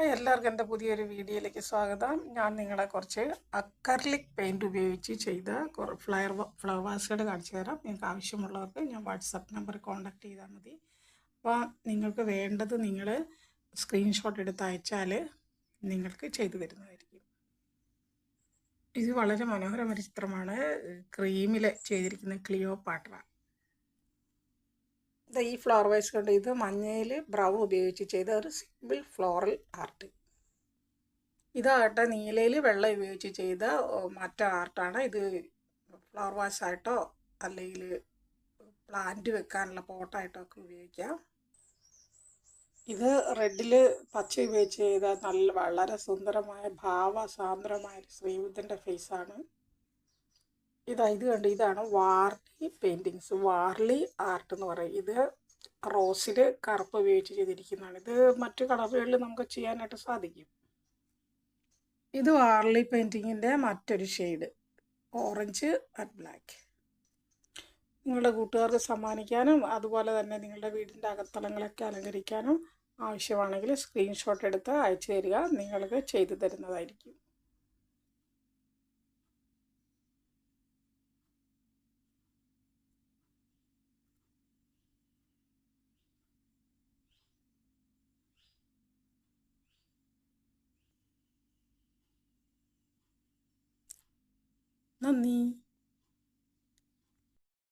എല്ലാവർക്കും എൻ്റെ പുതിയൊരു വീഡിയോയിലേക്ക് സ്വാഗതം. ഞാൻ നിങ്ങളെ കുറച്ച് അക്രലിക് പെയിൻറ് ഉപയോഗിച്ച് ചെയ്ത ഫ്ലവേഴ്സുകൾ കാണിച്ചു തരാം. നിങ്ങൾക്ക് ആവശ്യമുള്ളവർക്ക് ഞാൻ വാട്സപ്പ് നമ്പർ കോൺടാക്റ്റ് ചെയ്താൽ മതി. അപ്പോൾ നിങ്ങൾക്ക് വേണ്ടത് നിങ്ങൾ സ്ക്രീൻഷോട്ട് എടുത്ത് അയച്ചാൽ നിങ്ങൾക്ക് ചെയ്തു തരുന്നതായിരിക്കും. ഇത് വളരെ മനോഹരമായ ചിത്രമാണ്. ക്രീമിൽ ചെയ്തിരിക്കുന്ന ക്ലിയോപാട്ര. ഈ ഫ്ലവർ വേസ് കൊണ്ട് ഇത് മഞ്ഞയിൽ ബ്രൗൺ ഉപയോഗിച്ച് ചെയ്ത ഒരു സിമ്പിൾ ഫ്ലോറൽ ആർട്ട്. ഇതാകട്ടെ നീലയിൽ വെള്ളം ഉപയോഗിച്ച് ചെയ്ത മറ്റേ ആർട്ടാണ്. ഇത് ഫ്ലവർ വാസ് ആയിട്ടോ അല്ലെങ്കിൽ പ്ലാന്റ് വെക്കാനുള്ള പോട്ടായിട്ടോ ഒക്കെ ഉപയോഗിക്കാം. ഇത് റെഡിൽ പച്ച ഉപയോഗിച്ച് ചെയ്ത വളരെ സുന്ദരമായ ഭാവസാന്ദ്രമായ ശ്രീബുദ്ധൻ്റെ ഫേസാണ്. ഇത് കണ്ട് ഇതാണ് വാർലി പെയിൻറ്റിങ്സ്, വാർലി ആർട്ട് എന്ന് പറയും. ഇത് റോസിൽ കറുപ്പ് ഉപയോഗിച്ച് ചെയ്തിരിക്കുന്നതാണ്. ഇത് മറ്റു കളറുകളിൽ നമുക്ക് ചെയ്യാനായിട്ട് സാധിക്കും. ഇത് വാർലി പെയിൻറ്റിങ്ങിൻ്റെ മറ്റൊരു ഷെയ്ഡ്, ഓറഞ്ച് ആൻഡ് ബ്ലാക്ക്. നിങ്ങളുടെ കൂട്ടുകാർക്ക് സമ്മാനിക്കാനും അതുപോലെ തന്നെ നിങ്ങളുടെ വീടിൻ്റെ അകത്തളങ്ങളൊക്കെ അലങ്കരിക്കാനും ആവശ്യമാണെങ്കിൽ സ്ക്രീൻഷോട്ട് എടുത്ത് അയച്ചു തരിക. നിങ്ങൾക്ക് ചെയ്തു തരുന്നതായിരിക്കും. നന്ദി.